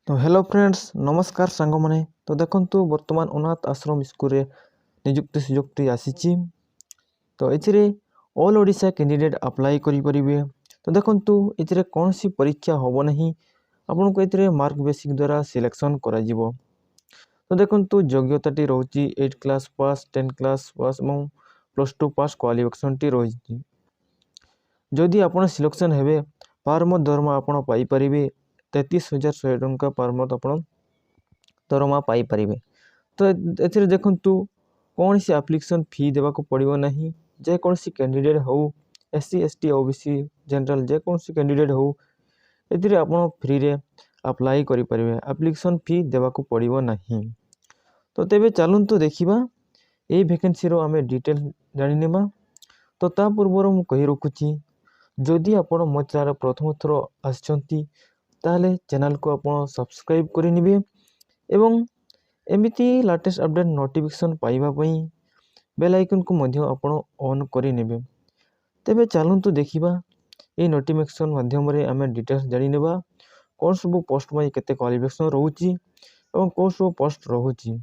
तो hello friends नमस्कार सांग माने तो देखंतु वर्तमान अनाथ आश्रम स्कूल रे नियुक्ति सुजुक्ति आसीची तो एथिरे ऑल ओडिशा कैंडिडेट अप्लाई करि परिबे। तो देखंतु एथिरे कोनसी परीक्षा होबो नहीं आपन को एथिरे मार्क बेसिक द्वारा सिलेक्शन करा जिवो। तो देखंतु योग्यताटी रहउची 8 क्लास पास 10 क्लास पास एवं +2 पास क्वालिफिकेशन टी रहिची। जदि आपन सिलेक्शन हेबे पार मत दरमा आपन पाई परिबे 33,100 टंका पर मंथ आपन दरमा पाई परिबे। तो एथिरे देखंतु कौन सी एप्लिकेशन फी देवा को पड़िबो नहीं जे कौन सी कैंडिडेट हो एससी एसटी ओबीसी जनरल जे कौन सी कैंडिडेट हो एथिरे आपन फ्री रे अप्लाई करि परिबे एप्लिकेशन फी देवा को पड़िबो नहीं। तो तेबे चलंतु देखिबा ए वैकेंसी रो हमें डिटेल जानि नेबा। तो ता पूर्व मु कहि रखुची जदि आपन मो चैनल प्रथम थरो आछंती ताले चैनल को आपन सब्सक्राइब करि निबे एवं एमिति लेटेस्ट अपडेट नोटिफिकेशन पाइबा पई बेल आइकन को मध्य आपन ऑन करि नेबे। तेबे चलंतु देखिबा ए नोटिफिकेशन माध्यम रे हमें डिटेल्स जानि नेबा कोन सब पोस्ट पई केते क्वालिफिकेशन रहउची एवं कोन सब पोस्ट रहउची।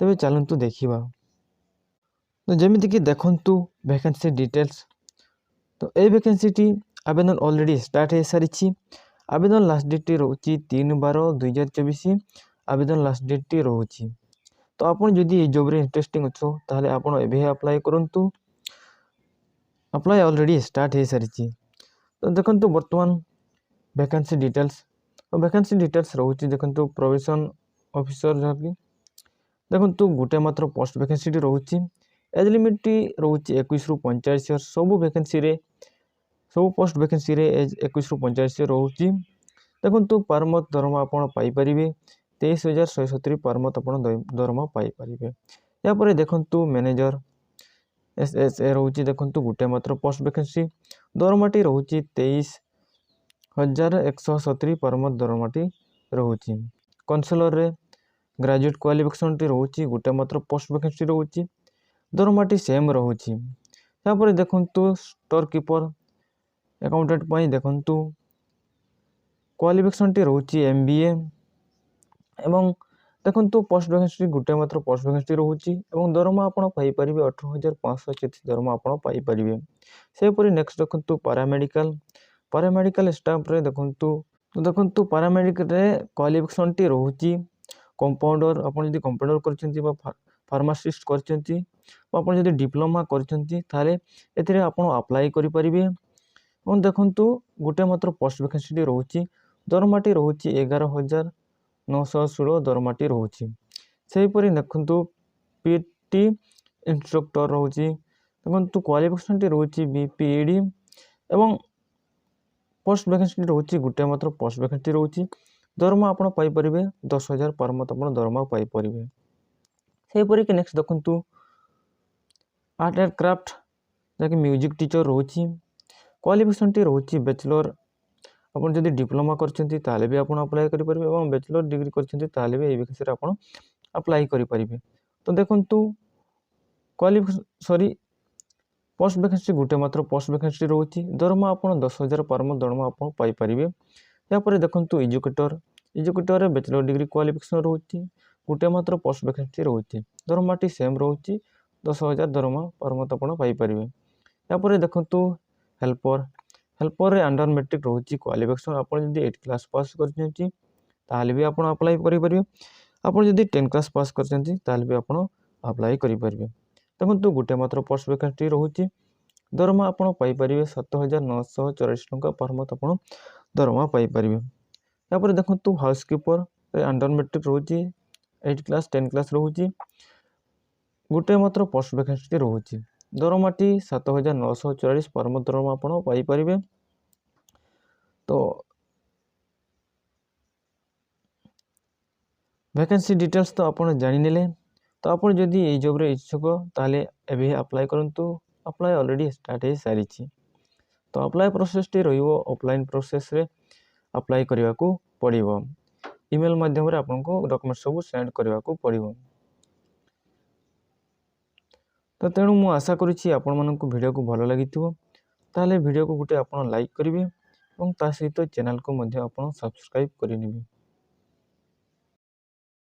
तेबे चलंतु देखिबा। तो जेमिति कि देखंतु वैकेंसी डिटेल्स तो ए वैकेंसी टी आवेदन ऑलरेडी स्टार्ट हे सारिछि। आवेदन लास्ट डेट टी रहउची 3/12/2024 आवेदन लास्ट डेट टी रहउची। तो आपन जदि ए जॉब रे इंटरेस्टिंग अछो ताले आपन एबे अप्लाई करंतु। अप्लाई ऑलरेडी स्टार्ट हे सारिछि। तो देखंतु वर्तमान वैकेंसी डिटेल्स तो वैकेंसी डिटेल्स रहउची देखंतु प्रोविजन ऑफिसर जाकी देखंतु गुटे मात्र पोस्ट वैकेंसी टी रहउची। एज लिमिट टी रहउची 21 रु 45 इयर सब वैकेंसी रे सब पोस्ट वैकेंसी रे एज 21 रु 45 इयर रहउची। देखंतु पर मंथ दरमा आपन पाई परिबे 23,170 पर मंथ आपन दरमा पाई परिबे। या परे देखंतु मैनेजर एसएसए रहउची देखंतु गुटे मात्र post vacancy दरमाटी रहउची 23,170 per month दरमाटी रहउची। Counsellor रे ग्रेजुएट क्वालिफिकेशन टी रहउची गुटे मात्र पोस्ट वैकेंसी रहउची दरमाटी सेम रहउची। या परे देखंतु स्टोर कीपर अकाउंटेंट पई देखंतु क्वालिफिकेशन टी रहउची एमबीए एवं देखंतु पोस्ट वैकेंसी गुटे मात्र पोस्ट वैकेंसी रहउची एवं दरमा आपन पाई परिबे 18,533 दरमा आपन पाई परिबे। से परि नेक्स्ट देखंतु पैरामेडिकल स्टाफ रे देखंतु पैरामेडिकल रे क्वालिफिकेशन टी रहउची कंपाउंडर आपन जदि कंपाउंडर करचंती बा फार्मासिस्ट करचंती बा आपन जदि डिप्लोमा करचंती ताले एथिरे आपन अप्लाई करि परिबे। और देखंतु गुटे मात्र पोस्ट वैकेंसी टी रहउची दरमाटी रहउची 11,916 दरमाटी रहउची। सेहि परि देखंतु पीटी इंस्ट्रक्टर रहउची देखंतु क्वालिफिकेशन टी रहउची बीपीईडी एवं पोस्ट वैकेंसी टी रहउची गुटे मात्र पोस्ट वैकेंसी रहउची दरमा आपन पाई परिबे 10,000 पर मंथ आपन दरमा पाई परिबे। सेहि परि कि नेक्स्ट देखंतु आर्ट एंड क्राफ्ट जाके म्यूजिक टीचर रहउची क्वालिफिकेशन टी रहउची बैचलर आपन जदि डिप्लोमा करचंती ताले भी आपन अप्लाई करि परिबे एवं बैचलर डिग्री करचंती ताले भी ए वैकेंसी रे आपन अप्लाई करि परिबे। तो देखंतु पोस्ट वैकेंसी गुटे मात्र पोस्ट वैकेंसी रहउची दरमा आपन 10,000 पर मंथ दरमा आपन पाई परिबे। या परे देखंतु एजुकेटर रे बैचलर डिग्री क्वालिफिकेशन रहउची गुटे मात्र पोस्ट वैकेंसी रहउची दरमाटी सेम रहउची 10,000 दरमा पर मंथ आपन पाई परिबे। या परे देखंतु हेल्पर रे अंडर मैट्रिक रहउची क्वालिफिकेशन आपन जदि 8 क्लास पास करचंती ताले भी आपन अप्लाई करि परिबे आपन जदि 10 क्लास पास करचंती ताले भी आपन अप्लाई करि परिबे। देखंतु गुटे मात्र पोस्ट वैकेंसी रहउची दरमा आपन पाई परिबे 7,984 टंका पर मंथ आपन दरमा पाई परिबे। या परे देखंतु हाउसकीपर रे अंडर मैट्रिक रहउची 8 क्लास 10 क्लास रहउची गुटे मात्र पोस्ट वैकेंसी रहउची दरमाटी 7,944 पर मंथ दरमा आपन पाई परिबे। तो वैकेंसी डिटेल्स तो आपन जानि नेले। तो आपन जदि ए जॉब रे इच्छुक ताले एबे अप्लाई करंतु अप्लाई ऑलरेडी स्टार्ट हे सारिछि। तो अप्लाई प्रोसेस टी रहिबो ऑफलाइन प्रोसेस रे अप्लाई करिवा को पड़िबो ईमेल माध्यम रे आपन को डॉक्यूमेंट सब सेंड करिवा को पड़िबो। तो तेणु मु आशा करूछि आपन मन को वीडियो को भलो लागिथिबो ताले वीडियो को गुटे आपन लाइक करिवे और ता सहित चैनल को मध्य आपन सब्सक्राइब करि नेबे।